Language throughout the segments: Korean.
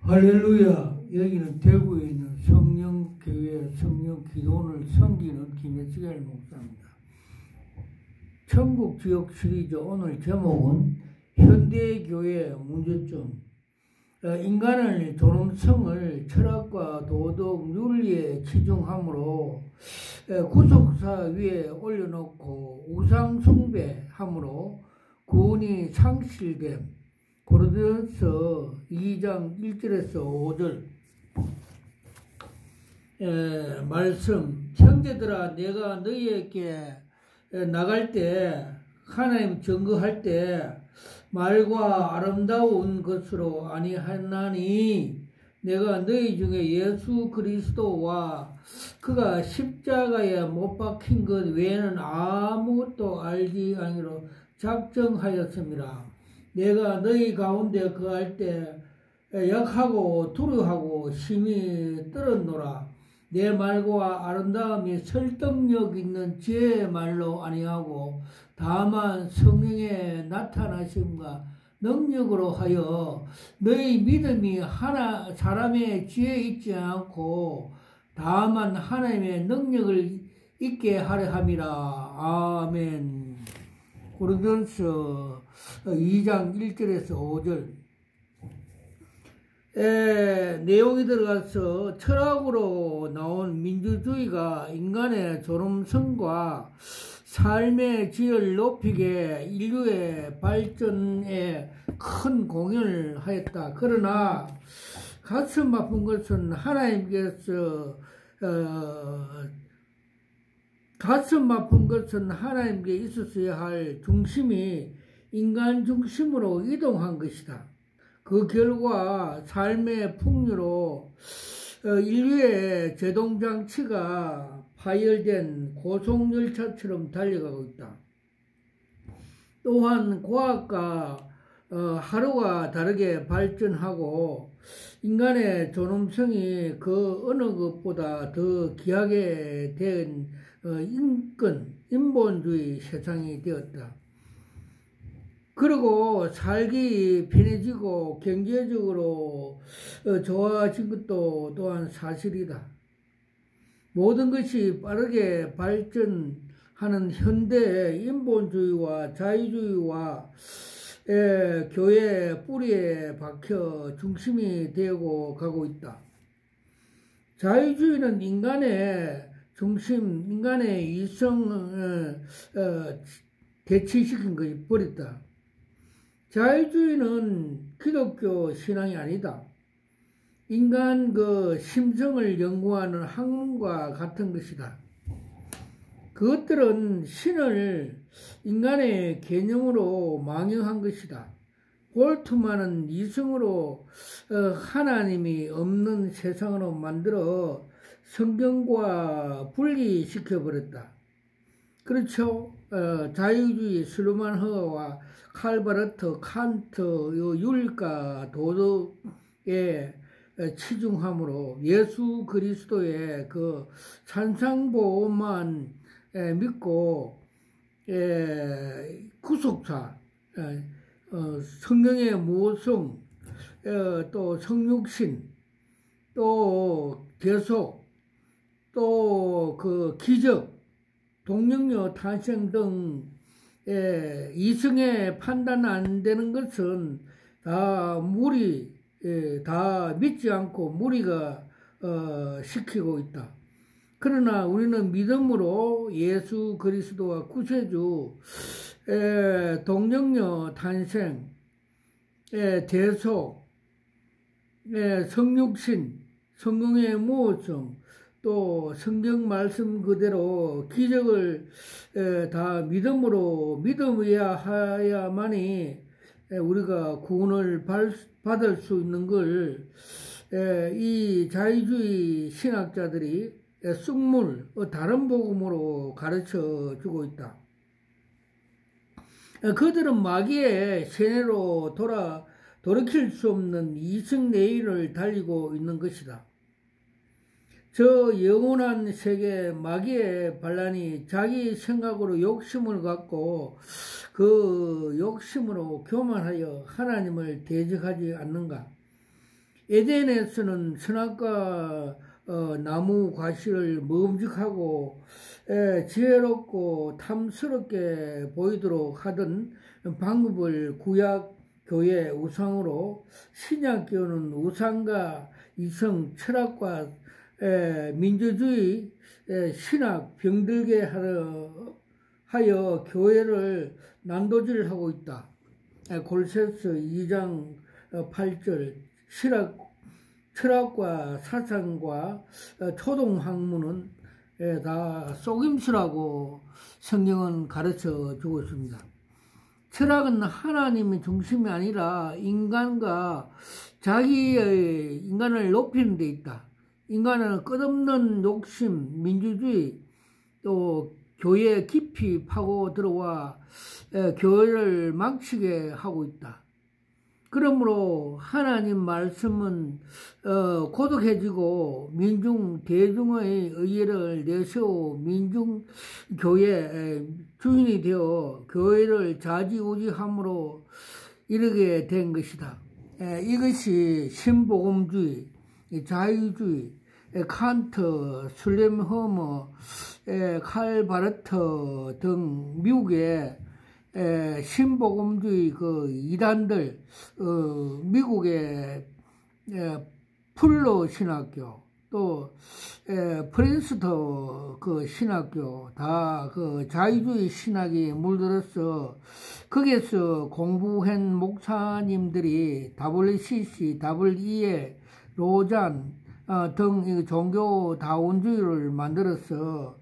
할렐루야. 여기는 대구에 있는 성령교회 성령기도원을 섬기는 김혜지엘 목사입니다. 천국 지역 시리즈 오늘 제목은 현대교회 문제점. 인간을 존엄성을 철학과 도덕 윤리에 치중함으로 구속사 위에 올려놓고 우상 숭배함으로 구원이 상실됨. 고린도전서 2장 1절에서 5절 말씀. 형제들아, 내가 너희에게 나갈 때 하나님 증거할 때 말과 아름다운 것으로 아니하나니 내가 너희 중에 예수 그리스도와 그가 십자가에 못 박힌 것 외에는 아무것도 알지 아니로 작정하였습니다. 내가 너희 가운데 거할 때 약하고 두려워하고 심히 떨었노라. 내 말과 아름다움이 설득력 있는 제 말로 아니하고 다만 성령의 나타나심과 능력으로 하여 너희 믿음이 하나 사람의 지혜에 있지 않고 다만 하나님의 능력을 있게 하려 함이라. 아멘. 고린도전서 2장 1절에서 5절 내용이 들어가서 철학으로 나온 민주주의가 인간의 존엄성과 삶의 질을 높이게 인류의 발전에 큰 공헌을 하였다. 그러나 가슴 아픈 것은 하나님께 있었어야 할 중심이 인간 중심으로 이동한 것이다. 그 결과 삶의 풍요로 인류의 제동장치가 파열된 고속열차처럼 달려가고 있다. 또한 과학과 하루가 다르게 발전하고 인간의 존엄성이 그 어느 것보다 더 귀하게 된 인본주의 세상이 되었다. 그리고 살기 편해지고 경제적으로 좋아진 것도 또한 사실이다. 모든 것이 빠르게 발전하는 현대 인본주의와 자유주의와 교회 뿌리에 박혀 중심이 되고 가고 있다. 자유주의는 인간의 중심, 인간의 이성을 대치시킨 것이 버렸다. 자유주의는 기독교 신앙이 아니다. 인간 심성을 연구하는 학문과 같은 것이다. 그것들은 신을 인간의 개념으로 망령한 것이다. 볼트만은 이성으로 하나님이 없는 세상으로 만들어 성경과 분리시켜버렸다. 그렇죠? 자유주의 슬로만 허와 칼바르트, 칸트, 윤리과 도덕에 치중함으로 예수 그리스도의 그 산상보험만 믿고 구속사, 성령의 모성, 또 성육신, 또 계속, 또 그 기적, 동력녀 탄생 등 이성에 판단 안 되는 것은 다 다 믿지 않고 무리가 시키고 있다. 그러나 우리는 믿음으로 예수 그리스도와 구세주, 동력녀 탄생, 대속, 성육신, 성령의 모성, 또 성경 말씀 그대로 기적을 다 믿음이어야 하야만이 우리가 구원을 받을 수 있는 걸 이 자유주의 신학자들이 쑥물, 다른 복음으로 가르쳐 주고 있다. 그들은 마귀의 세뇌로 돌이킬 수 없는 이성 내일을 달리고 있는 것이다. 저 영원한 세계 마귀의 반란이 자기 생각으로 욕심을 갖고 그 욕심으로 교만하여 하나님을 대적하지 않는가? 에덴에서는 선악과 나무 과실을 먹음직하고 지혜롭고 탐스럽게 보이도록 하던 방법을 구약 교회 우상으로, 신약 교회는 우상과 이성, 철학과 민주주의, 신학 병들게 하여 교회를 난도질하고 있다. 골로새서 2장 8절. 철학과 사상과 초동학문은 다 속임수라고 성경은 가르쳐 주고 있습니다. 철학은 하나님의 중심이 아니라 인간과 자기의 인간을 높이는 데 있다. 인간은 끝없는 욕심, 민주주의, 또 교회에 깊이 파고 들어와 교회를 망치게 하고 있다. 그러므로 하나님 말씀은 고독해지고 대중의 의회를 내세워 민중교회 주인이 되어 교회를 좌지우지함으로 이르게 된 것이다. 이것이 신복음주의, 자유주의, 칸트, 술렘허머, 칼 바르트 등 미국의 신복음주의 그 이단들, 미국의 풀로 신학교, 또 프린스턴 그 신학교, 다 그 자유주의 신학이 물들어서 거기에서 공부한 목사님들이 WCC, WEA, 로잔 등 종교 다원주의를 만들어서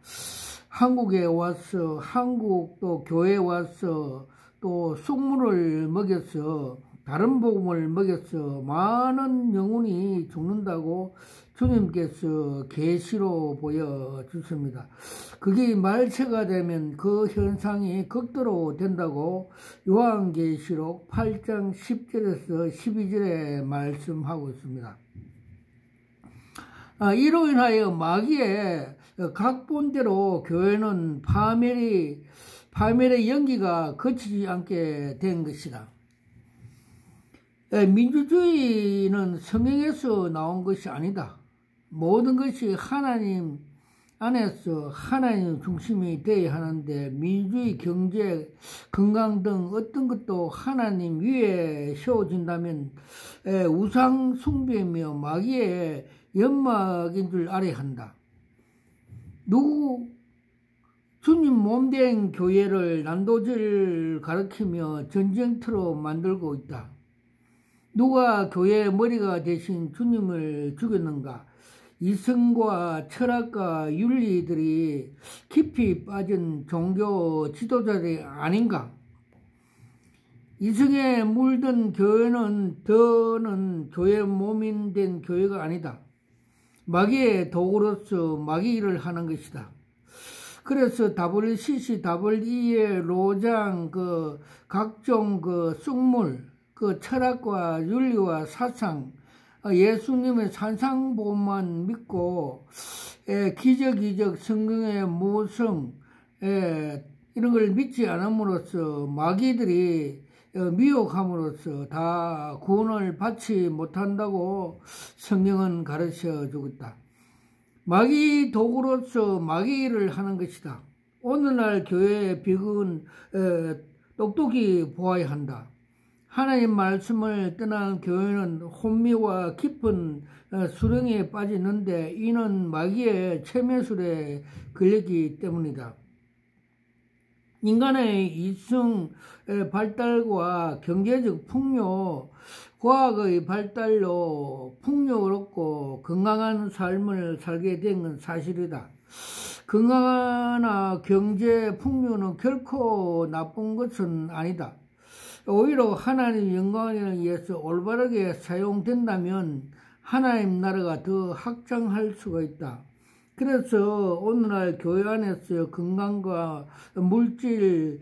한국에 와서, 한국 또 교회에 와서 또 쑥물을 먹여서, 다른 복음을 먹여서 많은 영혼이 죽는다고 주님께서 계시로 보여주십니다. 그게 말세가 되면 그 현상이 극도로 된다고 요한계시록 8장 10절에서 12절에 말씀하고 있습니다. 이로 인하여 마귀의 각본대로 교회는 파멸의 연기가 그치지 않게 된 것이다. 민주주의는 성경에서 나온 것이 아니다. 모든 것이 하나님 안에서 하나님 중심이 되어야 하는데, 민주주의, 경제, 건강 등 어떤 것도 하나님 위에 세워진다면 우상 숭배며 마귀의 연막인 줄 알아야 한다. 주님 몸된 교회를 난도질 가르치며 전쟁터로 만들고 있다. 누가 교회의 머리가 대신 주님을 죽였는가? 이성과 철학과 윤리들이 깊이 빠진 종교 지도자들이 아닌가? 이성에 물든 교회는 더는 교회 몸인 된 교회가 아니다. 마귀의 도구로서 마귀 일을 하는 것이다. 그래서 WCC, WEA, 로장, 각종 쑥물, 철학과 윤리와 사상, 예수님의 산상보만 믿고 기적 성경의 모성 이런 걸 믿지 않음으로써 마귀들이 미혹함으로써 다 구원을 받지 못한다고 성경은 가르쳐 주겠다. 마귀 도구로서 마귀 일을 하는 것이다. 오늘날 교회의 비극은 똑똑히 보아야 한다. 하나님 말씀을 떠난 교회는 혼미와 깊은 수렁에 빠지는데, 이는 마귀의 체면술에 걸렸기 때문이다. 인간의 이성 발달과 경제적 풍요, 과학의 발달로 풍요롭고 건강한 삶을 살게 된 건 사실이다. 건강하나 경제 풍요는 결코 나쁜 것은 아니다. 오히려 하나님 영광에 의해서 올바르게 사용된다면 하나님 나라가 더 확장할 수가 있다. 그래서 오늘날 교회 안에서 건강과 물질,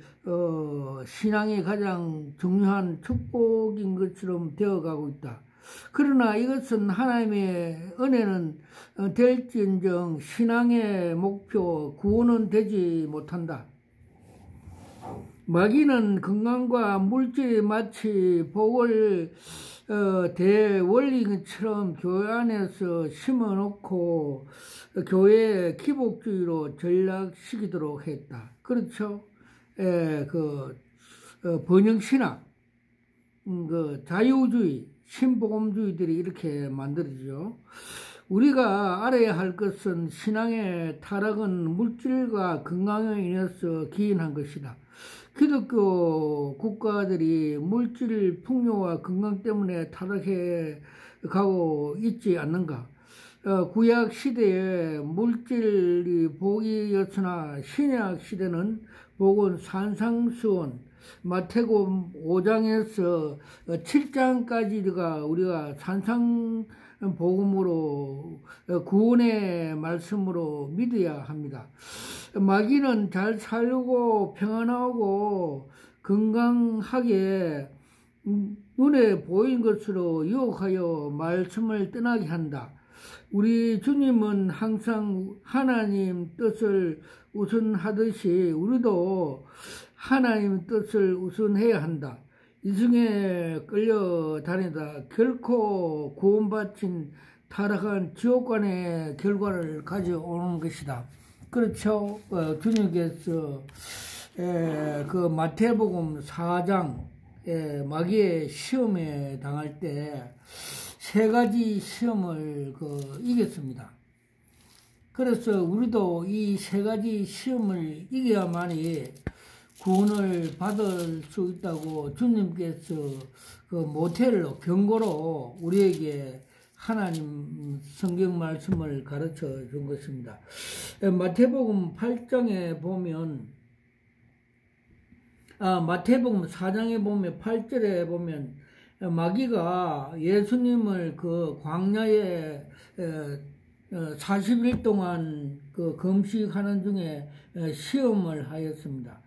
신앙이 가장 중요한 축복인 것처럼 되어가고 있다. 그러나 이것은 하나님의 은혜는 될지언정 신앙의 목표, 구원은 되지 못한다. 마귀는 건강과 물질이 마치 복을 대원리처럼 교회 안에서 심어놓고 교회의 기복주의로 전락시키도록 했다. 그렇죠? 번영신학, 자유주의, 신복음주의들이 이렇게 만들어지죠. 우리가 알아야 할 것은 신앙의 타락은 물질과 건강에 인해서 기인한 것이다. 기독교 국가들이 물질 풍요와 건강 때문에 타락해 가고 있지 않는가? 구약 시대에 물질이 복이었으나 신약 시대는 복은 산상수원, 마태복음 5장에서 7장까지가 우리가 산상복음으로 구원의 말씀으로 믿어야 합니다. 마귀는 잘 살고 평안하고 건강하게 눈에 보이는 것으로 유혹하여 말씀을 떠나게 한다. 우리 주님은 항상 하나님 뜻을 우선하듯이 우리도 하나님 뜻을 우선해야 한다. 이승에 끌려다니다 결코 구원받힌 타락한 지옥관의 결과를 가져오는 것이다. 그렇죠. 주님께서 그 마태복음 4장 마귀의 시험에 당할 때 3가지 시험을 이겼습니다. 그래서 우리도 이 3가지 시험을 이겨야만이 구원을 받을 수 있다고 주님께서 모텔로 경고로 우리에게 하나님 성경 말씀을 가르쳐 준 것입니다. 마태복음 8장에 보면 마태복음 4장에 보면 8절에 보면 마귀가 예수님을 광야에 40일 동안 금식하는 중에 시험을 하였습니다.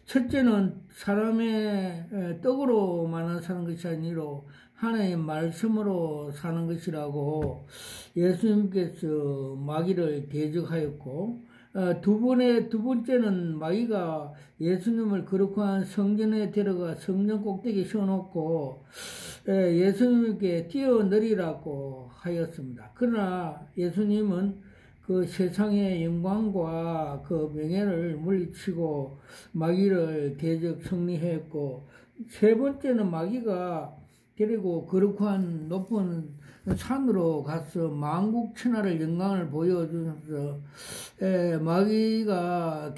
첫째는 사람의 떡으로만 사는 것이 아니라 하나님의 말씀으로 사는 것이라고 예수님께서 마귀를 대적하였고, 두 번째는 마귀가 예수님을 거룩한 성전에 데려가 성전 꼭대기에 세워놓고 예수님께 뛰어내리라고 하였습니다. 그러나 예수님은 그 세상의 영광과 그 명예를 물리치고 마귀를 대적 승리했고, 세 번째는 마귀가 데리고 거룩한 높은 산으로 가서 만국천하를 영광을 보여주면서 마귀가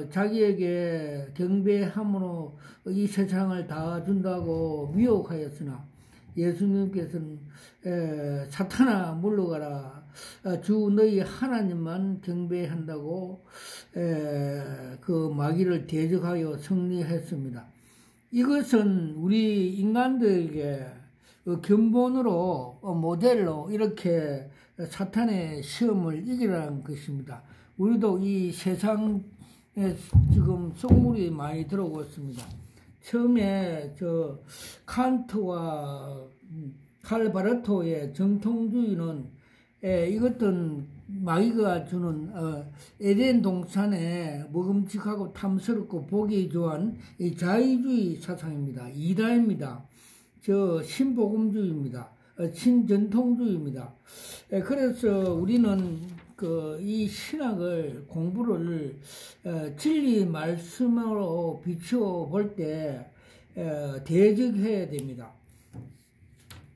자기에게 경배함으로 이 세상을 다 준다고 미혹하였으나 예수님께서는 사탄아 물러가라, 주 너희 하나님만 경배한다고 그 마귀를 대적하여 승리했습니다. 이것은 우리 인간들에게 견본으로 모델로 이렇게 사탄의 시험을 이기라는 것입니다. 우리도 이 세상에 지금 속물이 많이 들어오고 있습니다. 처음에 칸트와 칼바르토의 정통주의는 이것은 마귀가 주는 에덴 동산에 먹음직하고 탐스럽고 보기 좋은 이 자유주의 사상입니다. 이다입니다. 신복음주의입니다. 신전통주의입니다. 그래서 우리는 이 신학을 공부를 진리 말씀으로 비추어 볼 때 대적해야 됩니다.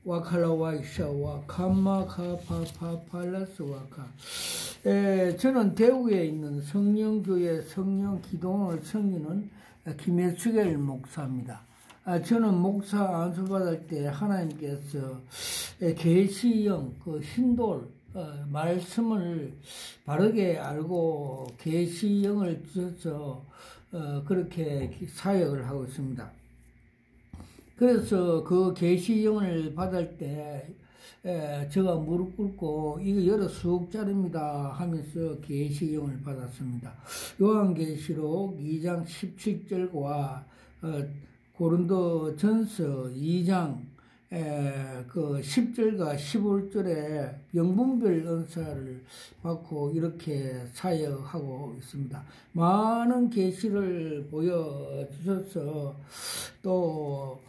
와칼라와이샤와 카마카파파팔라스와카. 저는 대구에 있는 성령교회 성령기도원을 섬기는 김혜수겔 목사입니다. 저는 목사 안수받을 때 하나님께서 계시형, 신돌, 말씀을 바르게 알고 계시형을 주셔서 그렇게 사역을 하고 있습니다. 그래서 그 계시형을 받을 때 제가 무릎 꿇고 이거 여러 수억짜리입니다 하면서 계시형을 받았습니다. 요한계시록 2장 17절과 고린도전서 2장 그 10절과 15절에 영분별 은사를 받고 이렇게 사역하고 있습니다. 많은 계시를 보여주셔서 또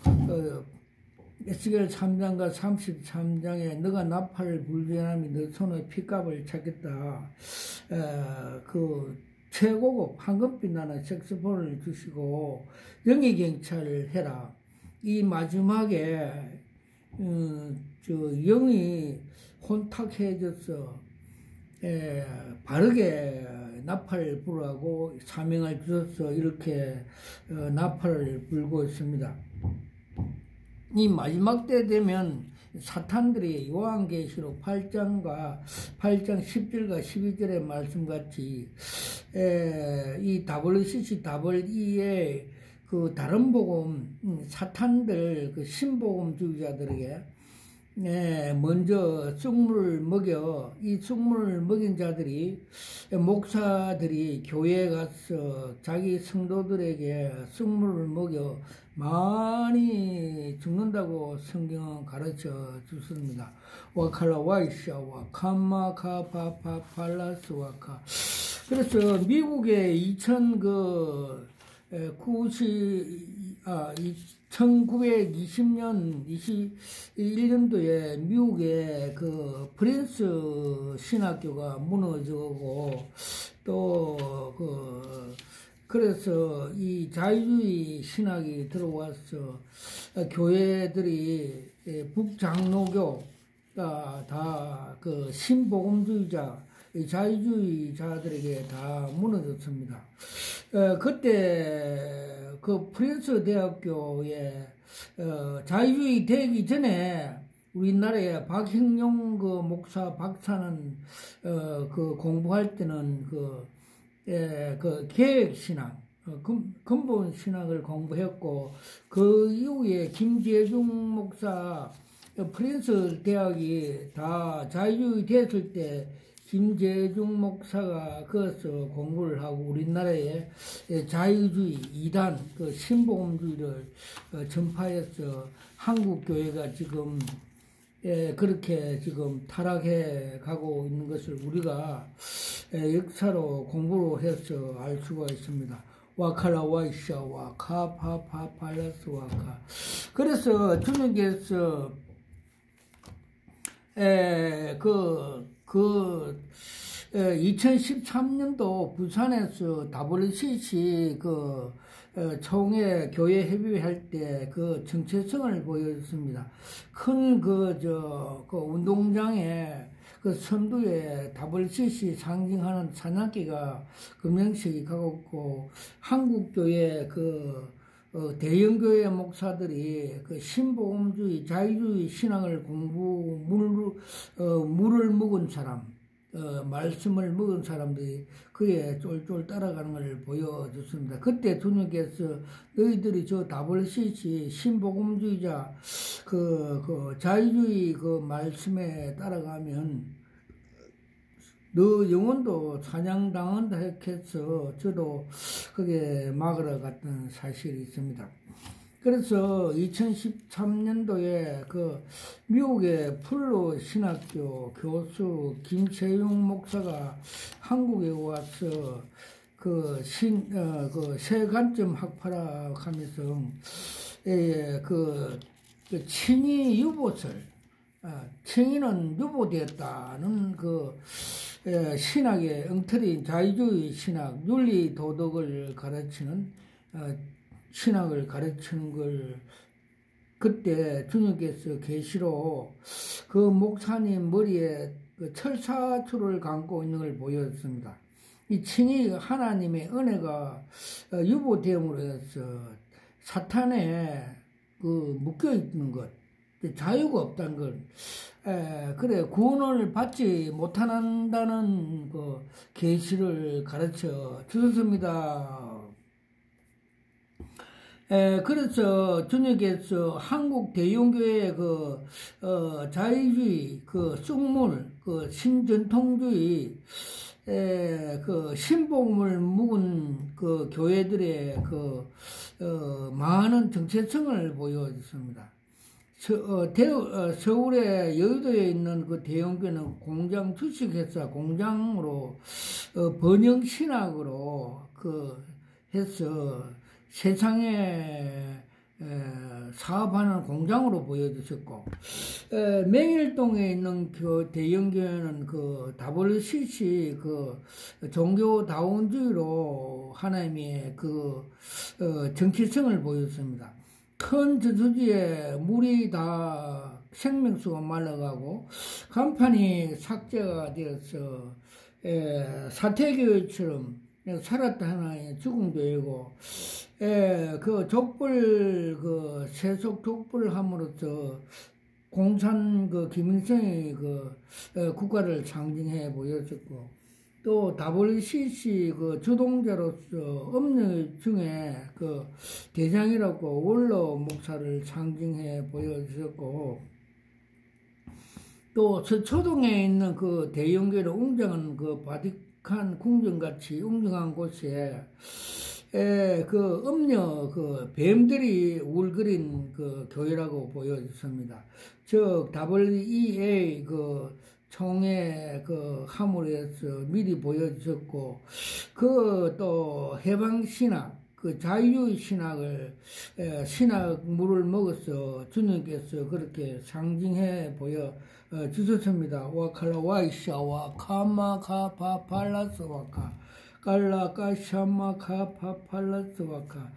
에스겔 3장과 33장에 너가 나팔을 불전함이 너 손의 핏값을 찾겠다. 그 최고급 황금빛 나는 색소폰을 주시고 영의 경찰을 해라. 이 마지막에 저 영이 혼탁해져서 바르게 나팔을 부르라고 사명을 주셔서 이렇게 나팔을 불고 있습니다. 이 마지막 때 되면 사탄들이 요한계시록 8장 10절과 12절의 말씀같이 이 WCC WE의 그 다른 복음 사탄들 그 신복음주의자들에게 먼저 쑥물을 먹여 이 쑥물을 먹인 자들이 목사들이 교회에 가서 자기 성도들에게 쑥물을 먹여 많이 죽는다고 성경은 가르쳐 주습니다. 와칼라 와이샤와 카마카파파 팔라스와카. 그래서 미국의 1920년 21년도에 미국의 그 프린스 신학교가 무너지고 또 그래서 이 자유주의 신학이 들어와서 교회들이 북장로교가 다 그 신복음주의자 자유주의자들에게 다 무너졌습니다. 그때 그 프린스 대학교에 자유주의 되기 전에 우리나라에 박형용 그 목사 박사는 그 공부할 때는 그 계획신학 근본 신학을 공부했고 그 이후에 김재중 목사 프린스 대학이 다 자유주의 됐을 때 김재중 목사가 거기서 공부를 하고 우리나라에 자유주의 이단 그 신복음주의를 전파해서 한국 교회가 지금 그렇게 지금 타락해 가고 있는 것을 우리가 역사로 공부를 해서 알 수가 있습니다. 와칼라 와이샤와 카파파팔라스 와카. 그래서 주님께서 2013년도 부산에서 WCC 총회 교회 협의할 때 그 정체성을 보여줬습니다. 큰 운동장에 그 선두에 WCC 상징하는 사냥개가 금명식이 가고 있고 한국교회 대형교회 목사들이 그 신복음주의, 자유주의 신앙을 물을 먹은 사람, 말씀을 먹은 사람들이 그에 쫄쫄 따라가는 것을 보여줬습니다. 그때 주님께서 너희들이 저 WCC 신복음주의자, 자유주의 말씀에 따라가면 너 영혼도 사냥당한다 해서 저도 그게 막으러 갔던 사실이 있습니다. 그래서 2013년도에 미국의 풀로 신학교 교수 김채용 목사가 한국에 와서 세관점 학파락하면서 칭의 유보설, 칭의는 유보되었다는 신학의 엉터리 자유주의 신학, 윤리 도덕을 가르치는 신학을 가르치는 걸 그때 주님께서 계시로 그 목사님 머리에 철사초를 감고 있는 걸 보였습니다. 이 칭의 하나님의 은혜가 유보됨으로 해서 사탄에 묶여 있는 것, 자유가 없다는 것, 그래 구원을 받지 못한다는 계시를 가르쳐 주셨습니다. 그래서 주님께서 한국 대형교회의 자유주의, 쑥물, 신전통주의, 신복음을 묵은 교회들의 많은 정체성을 보여줬습니다. 서울의 여의도에 있는 그 대형교는 공장 주식회사 공장으로 번영 신학으로 그 해서 세상에 사업하는 공장으로 보여주셨고, 맹일동에 있는 그 대형교회는 그 WCC 그 종교다원주의로 하나님의 그 정체성을 보였습니다. 큰 저수지에 물이 다 생명수가 말라가고 간판이 삭제가 되어서 사태교회처럼 살았다 하나의 죽음교회고, 그 족불 그 세속 족불을 함으로써 공산 그 김일성의 그 국가를 상징해 보였었고, 또 WCC 그 주동자로서 음녀 중에 그 대장이라고 원로 목사를 상징해 보여주셨고, 또 서초동에 있는 그 대형교회를 웅장한 그 바티칸 궁전같이 웅장한 곳에 그 음녀 그 뱀들이 울거린 그 교회라고 보여졌습니다. 즉 WEA 그 총회 그 하물에서 미리 보여주셨고, 그 또 해방신학 그 자유주의 신학을 신학물을 먹어서 주님께서 그렇게 상징해 보여 주셨습니다. 와칼라 와이샤와 카마카파 팔라스와카 깔라까샤마카 파팔라스와카.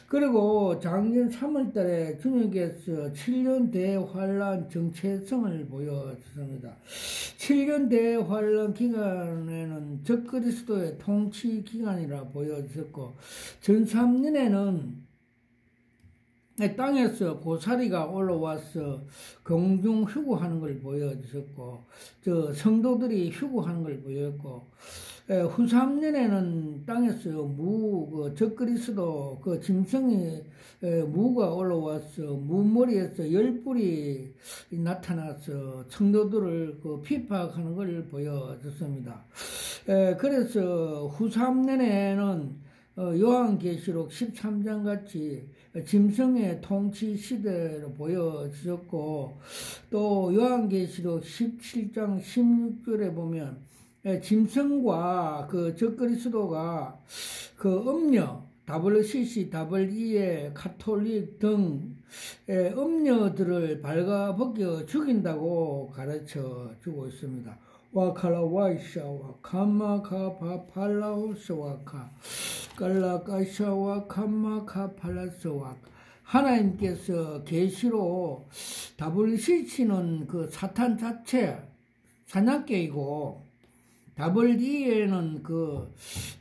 그리고 작년 3월달에 주님께서 7년 대환란 정체성을 보여주셨습니다. 7년 대환란 기간에는 적그리스도의 통치 기간이라 보여주셨고, 전 3년에는 땅에서 고사리가 올라와서 공중 휴구하는 걸 보여주셨고, 성도들이 휴구하는 걸 보였고, 후 3년에는 땅에서 그 적그리스도 그 짐승이 무가 올라와서 무머리에서 열불이 나타나서 성도들을 그 피박하는 걸 보여줬습니다. 그래서 후 3년에는 요한계시록 13장 같이 짐승의 통치 시대로 보여주셨고, 또 요한계시록 17장 16절에 보면 짐승과 그 적그리스도가 그 음녀 WCC, WEA, 카톨릭 등 음녀들을 발가벗겨 죽인다고 가르쳐 주고 있습니다. 와칼라와이샤와 카마카파팔라우스와카 깔라까샤와 카마카팔라스와카. 하나님께서 계시로 WCC는 그 사탄 자체 사냥개이고, WEA는 그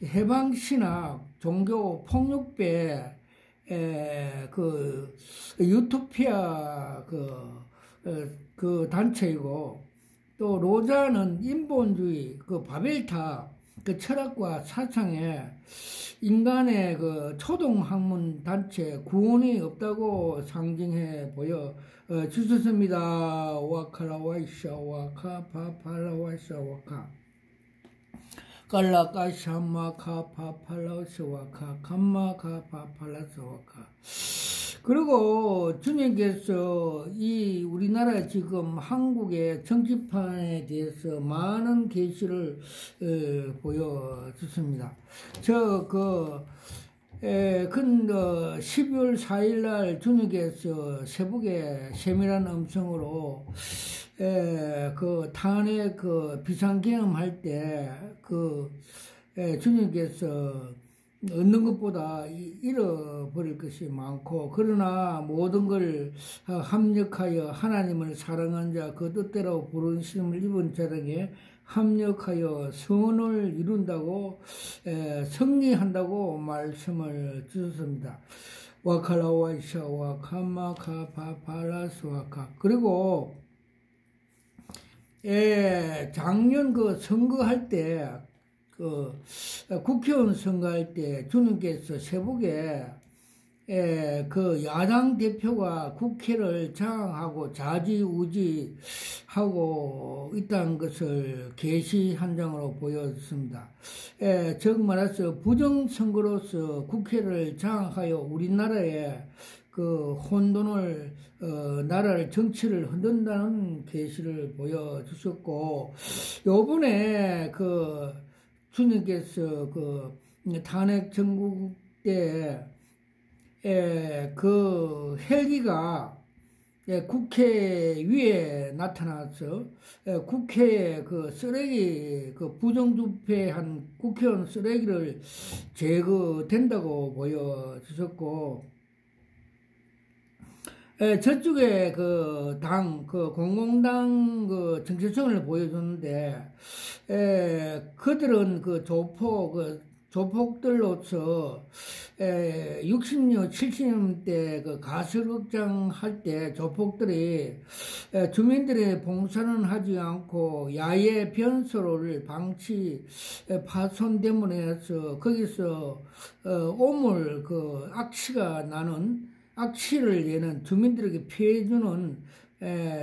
해방신학 종교 폭력배 그 유토피아 그 단체이고, 또 로자는 인본주의 그 바벨탑 그 철학과 사상에 인간의 그 초동학문 단체 구원이 없다고 상징해 보여 주셨습니다. 와카라와이샤 와카파팔라와이샤 와카 깔라까샤마카파팔라스와카 감마카파팔라스와카. 그리고 주님께서 이 우리나라 지금 한국의 정치판에 대해서 많은 계시를 보여주십니다. 12월 4일 날 주님께서 새벽에 세밀한 음성으로 그 탄핵 그 비상계엄할 때 주님께서 얻는 것보다 잃어버릴 것이 많고, 그러나 모든 걸 합력하여 하나님을 사랑한 자 그 뜻대로 부르심을 입은 자에게 합력하여 선을 이룬다고 승리한다고 말씀을 주셨습니다. 와칼라와이샤와 카마카파팔라스와카. 그리고 작년 그 선거할 때 국회의원 선거할 때 주님께서 새벽에 그 야당 대표가 국회를 장악하고 좌지우지하고 있다는 것을 계시 한 장으로 보였습니다. 즉 말해서 부정선거로서 국회를 장악하여 우리나라에 그 혼돈을 나라를 정치를 흔든다는 계시를 보여주셨고, 요번에 그 주님께서 그 탄핵 정국 때 그 헬기가 국회 위에 나타나서 국회에 그 쓰레기, 그 부정부패한 국회의원 쓰레기를 제거된다고 보여주셨고, 저쪽에 그 당, 그 공공당 그 정체성을 보여줬는데, 그들은 그 조폭들로서 60년, 70년대 그 가설극장 할 때 조폭들이 주민들의 봉사는 하지 않고 야외 변소를 방치 파손됨으로 해서 거기서 오물 그 악취가 나는 악취를 내는 주민들에게 피해주는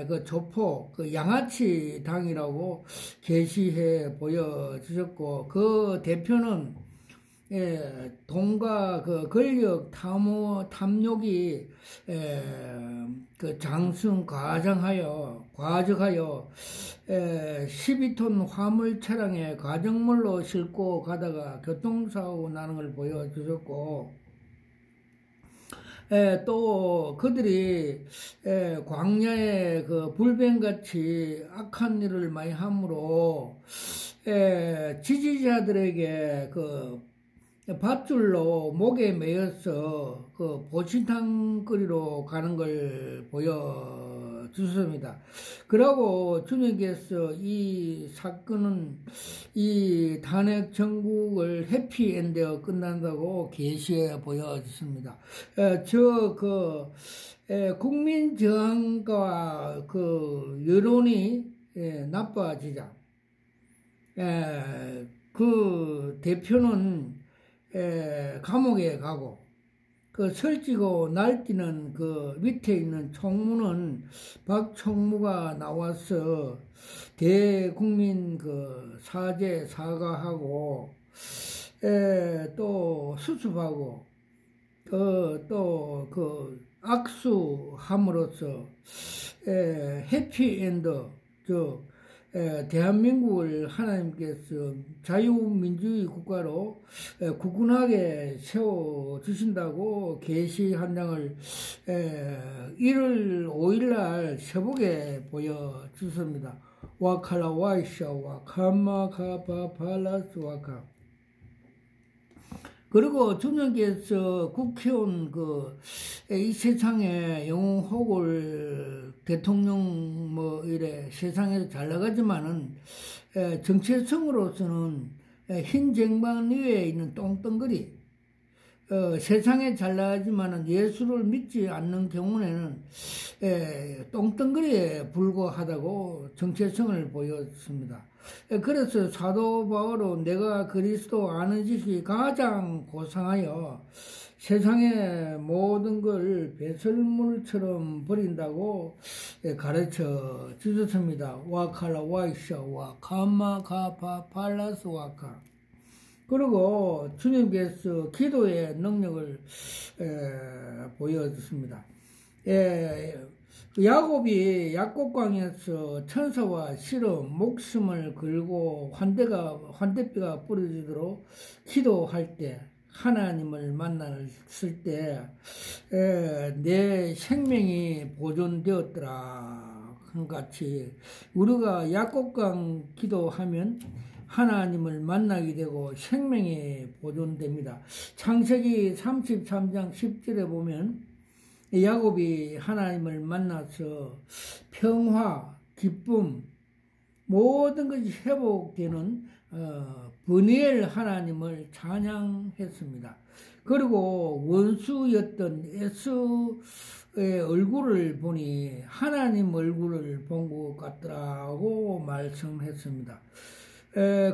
그 조폭, 그 양아치 당이라고 게시해 보여주셨고, 그 대표는 돈과 그 권력 탐욕이 그 장승 과적하여 12톤 화물 차량에 가정물로 싣고 가다가 교통사고 나는 걸 보여주셨고, 또 그들이 광야에 그 불뱀같이 악한 일을 많이 함으로 지지자들에게 그 밧줄로 목에 매여서 그 보신탕거리로 가는 걸 보여주셨습니다. 그러고 주님께서 이 사건은 이 탄핵 정국을 해피엔드가 끝난다고 계시해 보여주십니다. 국민 저항과 그 여론이 나빠지자 그 대표는 감옥에 가고, 그 설치고 날뛰는 그 밑에 있는 총무는 박 총무가 나와서 대국민 그 사과하고, 또 수습하고, 또 그 악수함으로써 해피엔드, 대한민국을 하나님께서 자유민주주의 국가로 굳건하게 세워주신다고 계시 한 장을 1월 5일날 새벽에 보여주셨습니다. 와칼라 와이샤와 카마카파팔라스 와카. 그리고 주님께서 국회의원 이 세상에 영웅호을 대통령 이래 세상에서 잘 나가지만은 정체성으로서는 흰 쟁반 위에 있는 똥덩거리, 세상에 잘 나가지만은 예수를 믿지 않는 경우에는 똥덩거리에 불과하다고 정체성을 보였습니다. 그래서 사도 바울은 내가 그리스도 아는 지식이 가장 고상하여 세상의 모든 걸 배설물처럼 버린다고 가르쳐 주셨습니다. 와칼라 와이샤와 카마카파 팔라스 와카. 그리고 주님께서 기도의 능력을 보여주십니다. 야곱이 약곡강에서 천사와 실어 목숨을 걸고 환대뼈가 부러지도록 기도할 때, 하나님을 만났을 때 내 생명이 보존되었더라 같이 우리가 약곡강 기도하면 하나님을 만나게 되고 생명이 보존됩니다. 창세기 33장 10절에 보면 야곱이 하나님을 만나서 평화, 기쁨, 모든 것이 회복되는 브니엘 하나님을 찬양했습니다. 그리고 원수였던 에서의 얼굴을 보니 하나님 얼굴을 본 것 같더라고 말씀했습니다.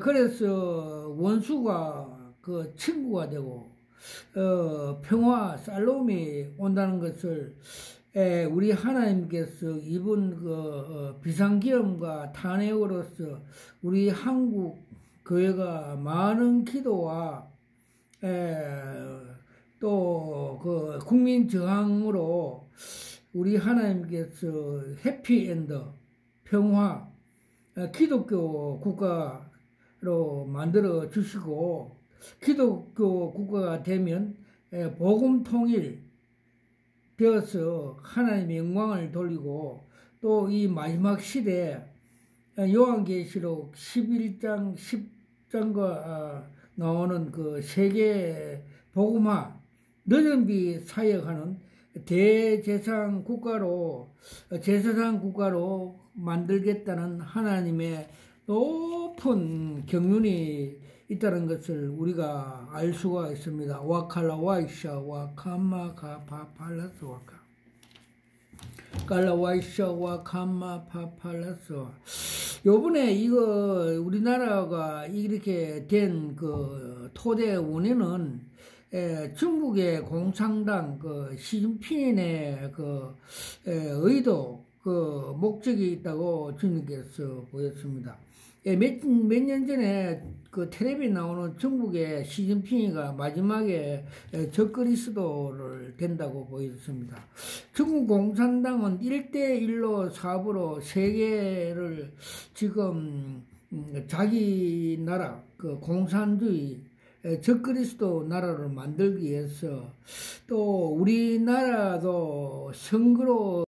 그래서 원수가 그 친구가 되고 평화, 살롬이 온다는 것을 우리 하나님께서 입은 비상기험과 탄핵으로서 우리 한국 교회가 많은 기도와 또 그 국민 저항으로 우리 하나님께서 해피엔드, 평화, 기독교 국가로 만들어 주시고, 기독교 국가가 되면 복음 통일 되어서 하나님의 영광을 돌리고, 또 이 마지막 시대에 요한계시록 11장 10장과 나오는 그 세계 복음화 늦은비 사역하는 대제사장 국가로 만들겠다는 하나님의 높은 경륜이 있다는 것을 우리가 알 수가 있습니다. 와칼라 와이샤 와카마 가파팔라스 와카 깔라와이샤 와카마 파팔라스. 요번에 이거 우리나라가 이렇게 된 그 토대 원인은 중국의 공산당 그 시진핑의 그 의도, 그 목적이 있다고 주님께서 보였습니다. 몇 년 전에 그 텔레비에 나오는 중국의 시진핑이가 마지막에 적그리스도를 된다고 보였습니다. 중국 공산당은 1대1로 사업으로 세계를 지금 자기 나라, 그 공산주의 적그리스도 나라를 만들기 위해서, 또 우리나라도 선거로